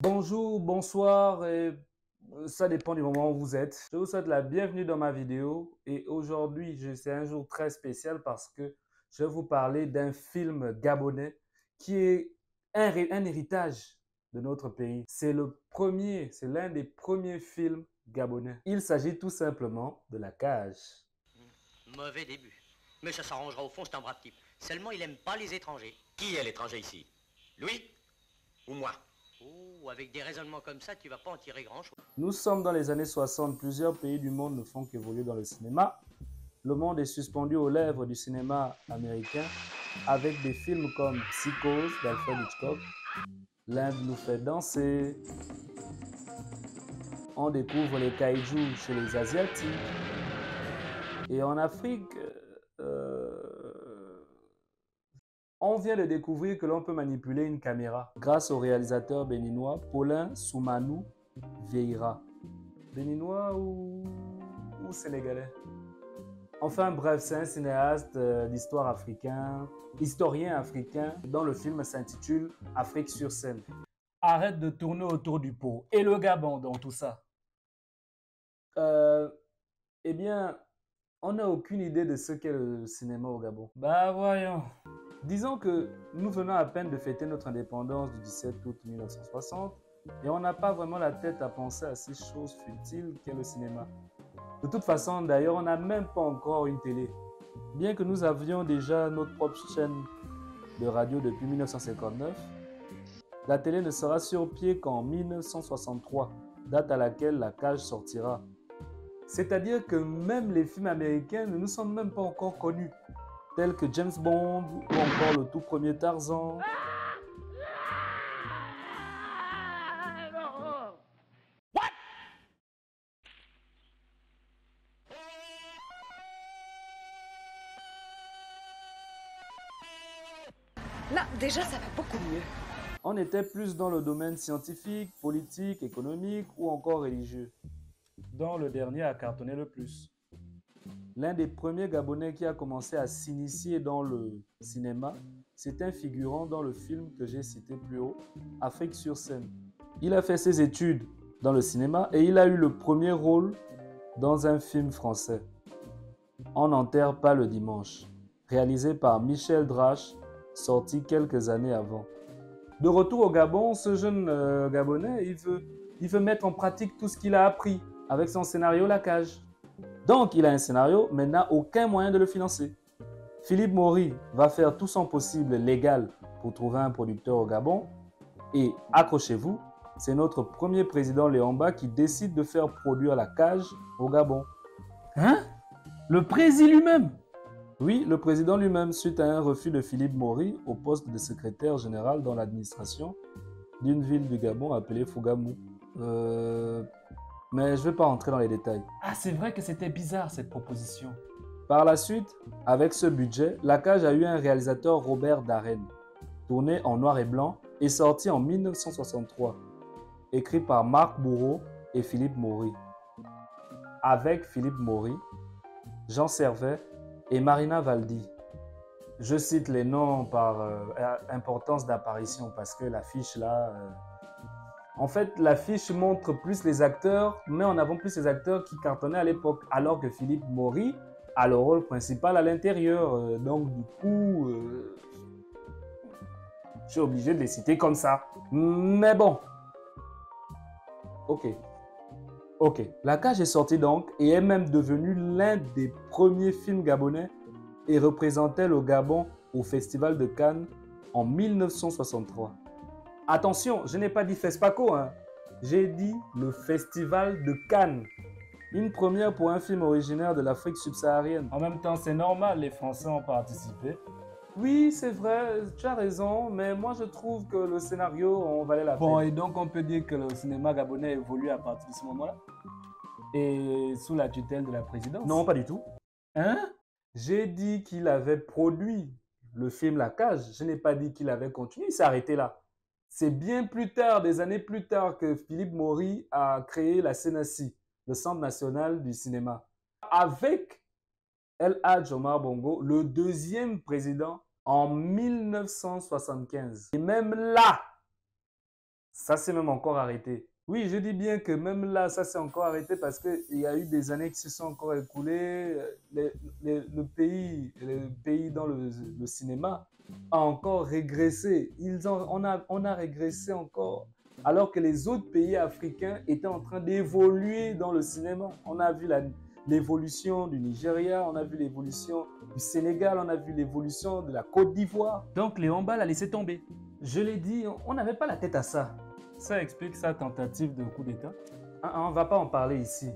Bonjour, bonsoir, ça dépend du moment où vous êtes. Je vous souhaite la bienvenue dans ma vidéo et aujourd'hui, c'est un jour très spécial parce que je vais vous parler d'un film gabonais qui est un héritage de notre pays. C'est l'un des premiers films gabonais. Il s'agit tout simplement de La Cage. Mauvais début. Mais ça s'arrangera au fond, c'est un brave type. Seulement, il aime pas les étrangers. Qui est l'étranger ici? Lui ou moi? Oh, avec des raisonnements comme ça, tu vas pas en tirer grand-chose. Nous sommes dans les années 60, plusieurs pays du monde ne font qu'évoluer dans le cinéma. Le monde est suspendu aux lèvres du cinéma américain avec des films comme Psychose d'Alfred Hitchcock. L'Inde nous fait danser. On découvre les kaijus chez les Asiatiques. Et en Afrique, on vient de découvrir que l'on peut manipuler une caméra grâce au réalisateur béninois Paulin Soumanou Vieira. Béninois ou sénégalais? Enfin bref, c'est un cinéaste d'histoire africain, historien africain, dont le film s'intitule Afrique sur scène. Arrête de tourner autour du pot. Et le Gabon dans tout ça? Eh bien, on n'a aucune idée de ce qu'est le cinéma au Gabon. Bah voyons. Disons que nous venons à peine de fêter notre indépendance du 17 août 1960 et on n'a pas vraiment la tête à penser à ces choses futiles qu'est le cinéma. De toute façon, d'ailleurs, on n'a même pas encore une télé. Bien que nous avions déjà notre propre chaîne de radio depuis 1959, la télé ne sera sur pied qu'en 1963, date à laquelle La Cage sortira. C'est-à-dire que même les films américains ne nous sont même pas encore connus, tels que James Bond ou encore le tout premier Tarzan. Là, déjà, ça va beaucoup mieux. On était plus dans le domaine scientifique, politique, économique ou encore religieux, dont le dernier a cartonné le plus. L'un des premiers Gabonais qui a commencé à s'initier dans le cinéma, c'est un figurant dans le film que j'ai cité plus haut, Afrique sur scène. Il a fait ses études dans le cinéma et il a eu le premier rôle dans un film français, On n'enterre pas le dimanche, réalisé par Michel Drache, sorti quelques années avant. De retour au Gabon, ce jeune Gabonais, il veut mettre en pratique tout ce qu'il a appris avec son scénario La Cage. Donc, il a un scénario, mais n'a aucun moyen de le financer. Philippe Maury va faire tout son possible légal pour trouver un producteur au Gabon. Et accrochez-vous, c'est notre premier président Léomba qui décide de faire produire La Cage au Gabon. Hein? Le président lui-même? Oui, le président lui-même, suite à un refus de Philippe Maury au poste de secrétaire général dans l'administration d'une ville du Gabon appelée Fougamou. Mais je ne vais pas rentrer dans les détails. Ah, c'est vrai que c'était bizarre cette proposition. Par la suite, avec ce budget, La Cage a eu un réalisateur, Robert Darren, tourné en noir et blanc et sorti en 1963, écrit par Marc Bourreau et Philippe Maury. Avec Philippe Maury, Jean Servet et Marina Valdi. Je cite les noms par importance d'apparition parce que l'affiche là... En fait, l'affiche montre plus les acteurs, met en avant plus les acteurs qui cartonnaient à l'époque, alors que Philippe Maury a le rôle principal à l'intérieur. Donc du coup, je suis obligé de les citer comme ça. Mais bon, ok. La Cage est sortie donc et est même devenue l'un des premiers films gabonais et représentait le Gabon au Festival de Cannes en 1963. Attention, je n'ai pas dit FESPACO, hein. J'ai dit le Festival de Cannes. Une première pour un film originaire de l'Afrique subsaharienne. En même temps, c'est normal, les Français ont participé. Oui, c'est vrai, tu as raison, mais moi je trouve que le scénario en valait la peine. Bon, et donc on peut dire que le cinéma gabonais évolue à partir de ce moment-là? Et sous la tutelle de la présidence? Non, pas du tout. Hein? J'ai dit qu'il avait produit le film La Cage. Je n'ai pas dit qu'il avait continué, il s'est arrêté là. C'est bien plus tard, des années plus tard, que Philippe Maury a créé la CNACI, le Centre national du cinéma, avec El Hadj Omar Bongo, le deuxième président, en 1975. Et même là, Ça s'est même encore arrêté. Oui, je dis bien que même là, ça s'est encore arrêté parce qu'il y a eu des années qui se sont encore écoulées. Le pays dans le cinéma a encore régressé. On a régressé encore. Alors que les autres pays africains étaient en train d'évoluer dans le cinéma. On a vu l'évolution du Nigeria, on a vu l'évolution du Sénégal, on a vu l'évolution de la Côte d'Ivoire. Donc Léon Bal a laissé tomber. Je l'ai dit, on n'avait pas la tête à ça. Ça explique sa tentative de coup d'État. On ne va pas en parler ici.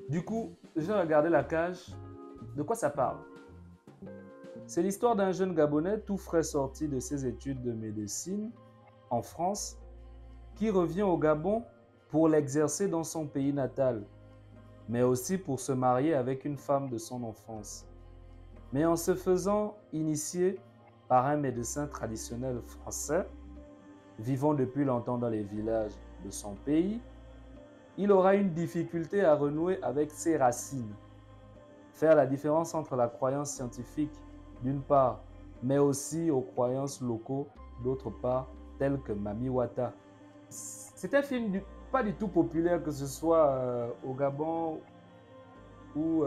Du coup, j'ai regardé La Cage. De quoi ça parle? C'est l'histoire d'un jeune Gabonais tout frais sorti de ses études de médecine en France qui revient au Gabon pour l'exercer dans son pays natal, mais aussi pour se marier avec une femme de son enfance. Mais en se faisant initier par un médecin traditionnel français, vivant depuis longtemps dans les villages de son pays, il aura une difficulté à renouer avec ses racines. Faire la différence entre la croyance scientifique d'une part, mais aussi aux croyances locaux d'autre part, telles que Mami Wata. C'est un film pas du tout populaire, que ce soit au Gabon ou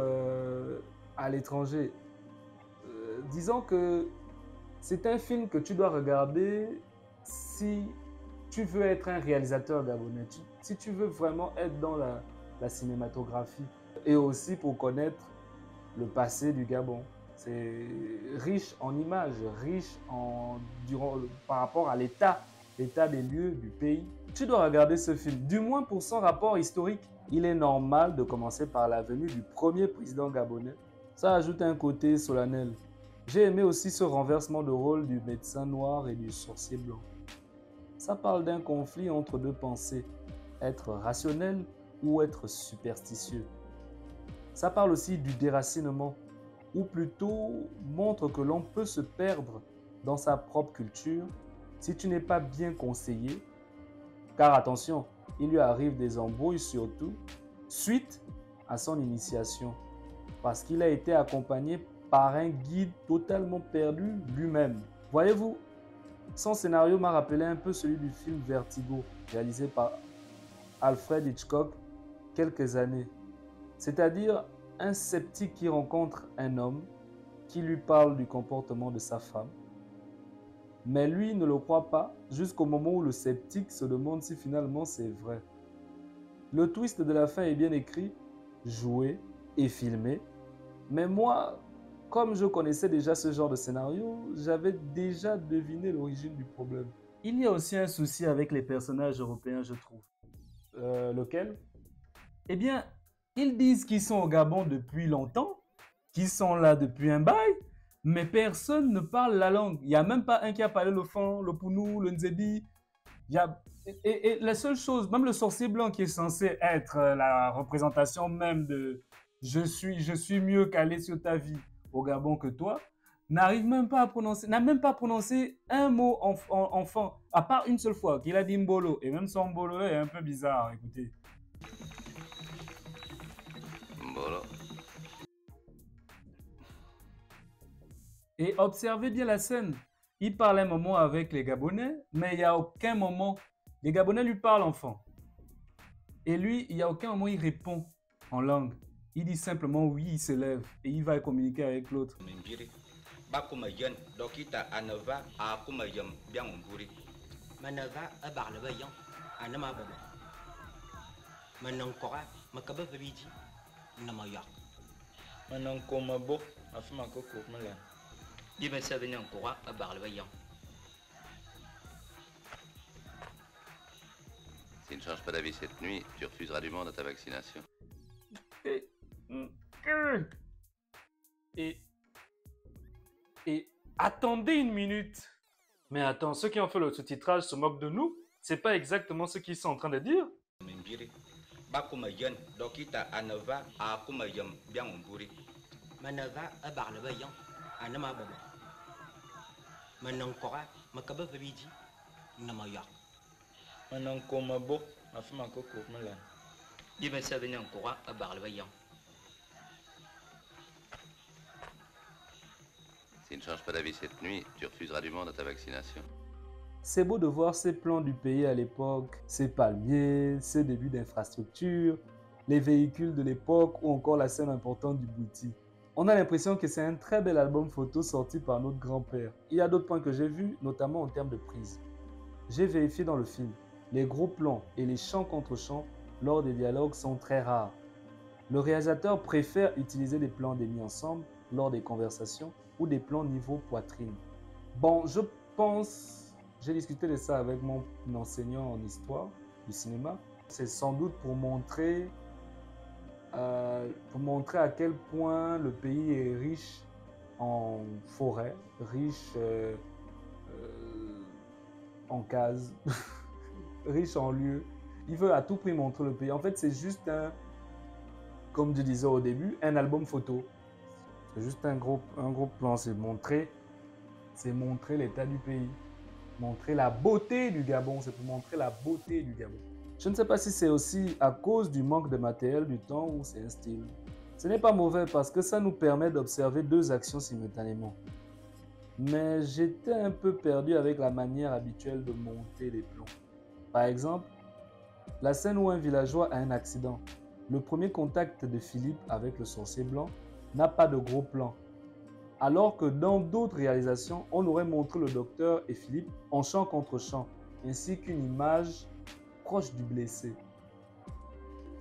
à l'étranger. Disons que c'est un film que tu dois regarder si tu veux être un réalisateur gabonais, si tu veux vraiment être dans la cinématographie et aussi pour connaître le passé du Gabon. C'est riche en images, riche par rapport à l'état des lieux du pays. Tu dois regarder ce film, du moins pour son rapport historique. Il est normal de commencer par la venue du premier président gabonais. Ça ajoute un côté solennel. J'ai aimé aussi ce renversement de rôle du médecin noir et du sorcier blanc. Ça parle d'un conflit entre deux pensées, être rationnel ou être superstitieux. Ça parle aussi du déracinement, ou plutôt montre que l'on peut se perdre dans sa propre culture si tu n'es pas bien conseillé. Car attention, il lui arrive des embrouilles surtout suite à son initiation, parce qu'il a été accompagné par un guide totalement perdu lui-même. Voyez-vous, son scénario m'a rappelé un peu celui du film Vertigo, réalisé par Alfred Hitchcock quelques années. C'est-à-dire un sceptique qui rencontre un homme qui lui parle du comportement de sa femme. Mais lui ne le croit pas jusqu'au moment où le sceptique se demande si finalement c'est vrai. Le twist de la fin est bien écrit, joué et filmé. Mais moi, comme je connaissais déjà ce genre de scénario, j'avais déjà deviné l'origine du problème. Il y a aussi un souci avec les personnages européens, je trouve. Lequel? Eh bien, ils disent qu'ils sont au Gabon depuis longtemps, qu'ils sont là depuis un bail, mais personne ne parle la langue. Il n'y a même pas un qui a parlé le Fon, le Pounou, le Nzebi. Et la seule chose, même le sorcier blanc qui est censé être la représentation même de je suis mieux calé sur ta vie au Gabon que toi, n'a même pas prononcé un mot enfant, à part une seule fois qu'il a dit Mbolo. Et même son Mbolo est un peu bizarre, écoutez. Mbolo. Et observez bien la scène. Il parle un moment avec les Gabonais, mais il n'y a aucun moment. Les Gabonais lui parlent enfant. Et lui, il n'y a aucun moment où il répond en langue. Il dit simplement oui, il se lève et il va communiquer avec l'autre. S'il ne change pas d'avis cette nuit, tu refuseras du monde à ta vaccination. Et attendez une minute. Mais attends, ceux qui ont fait le sous-titrage se moquent de nous? C'est pas exactement ce qu'ils sont en train de dire? S'il ne change pas d'avis cette nuit, tu refuseras du monde à ta vaccination. C'est beau de voir ces plans du pays à l'époque, ces palmiers, ces débuts d'infrastructures, les véhicules de l'époque ou encore la scène importante du Bouti. On a l'impression que c'est un très bel album photo sorti par notre grand-père. Il y a d'autres points que j'ai vus, notamment en termes de prise. J'ai vérifié dans le film. Les gros plans et les chants contre chants lors des dialogues sont très rares. Le réalisateur préfère utiliser des plans démis ensemble lors des conversations ou des plans niveau poitrine. Bon, je pense, j'ai discuté de ça avec mon enseignant en histoire du cinéma. C'est sans doute pour montrer à quel point le pays est riche en forêt, riche en cases, riche en lieux. Il veut à tout prix montrer le pays. En fait, c'est juste comme je disais au début, un album photo. C'est juste un gros plan. C'est montrer l'état du pays. Montrer la beauté du Gabon. C'est pour montrer la beauté du Gabon. Je ne sais pas si c'est aussi à cause du manque de matériel du temps ou c'est un style. Ce n'est pas mauvais parce que ça nous permet d'observer deux actions simultanément. Mais j'étais un peu perdu avec la manière habituelle de monter les plans. Par exemple, la scène où un villageois a un accident. Le premier contact de Philippe avec le sorcier blanc n'a pas de gros plan. Alors que dans d'autres réalisations, on aurait montré le docteur et Philippe en chant contre chant, ainsi qu'une image proche du blessé.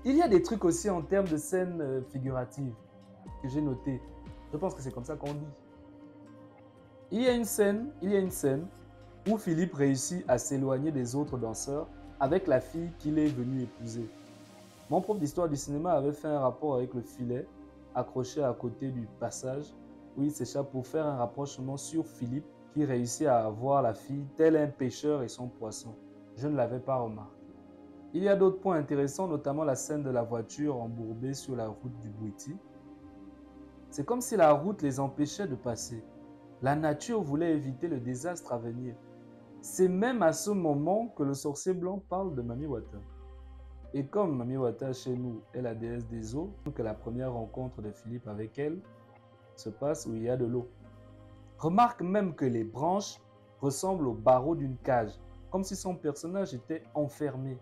Il y a des trucs aussi en termes de scènes figuratives que j'ai noté. Je pense que c'est comme ça qu'on dit. Il y a une scène où Philippe réussit à s'éloigner des autres danseurs avec la fille qu'il est venu épouser. Mon prof d'histoire du cinéma avait fait un rapport avec le filet accroché à côté du passage où il s'échappe pour faire un rapprochement sur Philippe qui réussit à voir la fille tel un pêcheur et son poisson. Je ne l'avais pas remarqué. Il y a d'autres points intéressants, notamment la scène de la voiture embourbée sur la route du Bouti. C'est comme si la route les empêchait de passer. La nature voulait éviter le désastre à venir. C'est même à ce moment que le sorcier blanc parle de Mami Wata. Et comme Mami Wata chez nous est la déesse des eaux, que la première rencontre de Philippe avec elle se passe où il y a de l'eau. Remarque même que les branches ressemblent aux barreaux d'une cage, comme si son personnage était enfermé.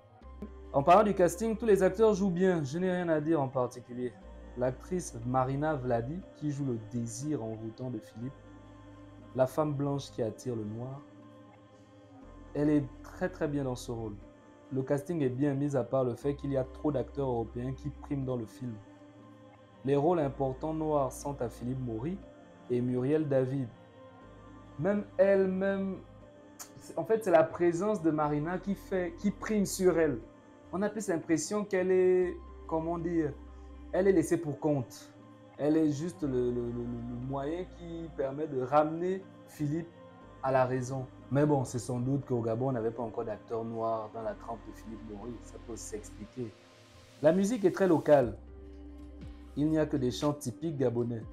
En parlant du casting, tous les acteurs jouent bien, je n'ai rien à dire en particulier. L'actrice Marina Vladi, qui joue le désir envoûtant de Philippe, la femme blanche qui attire le noir, elle est très bien dans ce rôle. Le casting est bien mis à part le fait qu'il y a trop d'acteurs européens qui priment dans le film. Les rôles importants noirs sont à Philippe Maury et Muriel David. Même elle-même, en fait c'est la présence de Marina qui prime sur elle. On a plus l'impression qu'elle est, comment dire, elle est laissée pour compte. Elle est juste le moyen qui permet de ramener Philippe à la raison. Mais bon, c'est sans doute qu'au Gabon, on n'avait pas encore d'acteurs noirs dans la trempe de Philippe Maury. Ça peut s'expliquer. La musique est très locale. Il n'y a que des chants typiques gabonais.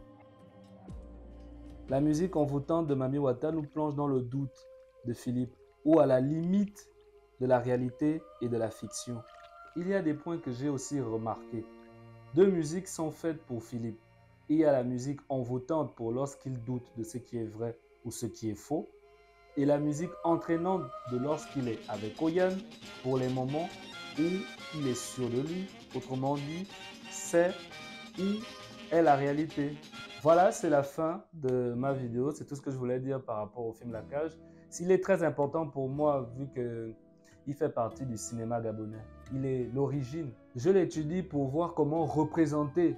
La musique envoûtante de Mami Wata nous plonge dans le doute de Philippe, ou à la limite de la réalité et de la fiction. Il y a des points que j'ai aussi remarqués. Deux musiques sont faites pour Philippe. Il y a la musique envoûtante pour lorsqu'il doute de ce qui est vrai ou ce qui est faux, et la musique entraînante de lorsqu'il est avec Oyan pour les moments où il est sûr de lui, autrement dit, c'est où est la réalité. Voilà, c'est la fin de ma vidéo, c'est tout ce que je voulais dire par rapport au film La Cage. S'il est très important pour moi, vu qu'il fait partie du cinéma gabonais, il est l'origine. Je l'étudie pour voir comment représenter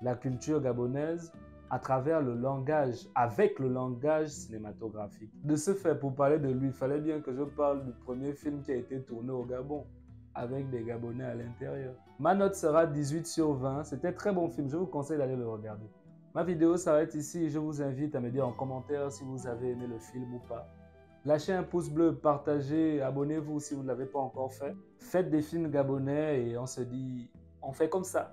la culture gabonaise à travers le langage, avec le langage cinématographique. De ce fait, pour parler de lui, il fallait bien que je parle du premier film qui a été tourné au Gabon, avec des Gabonais à l'intérieur. Ma note sera 18 sur 20. C'était un très bon film, je vous conseille d'aller le regarder. Ma vidéo s'arrête ici et je vous invite à me dire en commentaire si vous avez aimé le film ou pas. Lâchez un pouce bleu, partagez, abonnez-vous si vous ne l'avez pas encore fait. Faites des films gabonais et on se dit, on fait comme ça.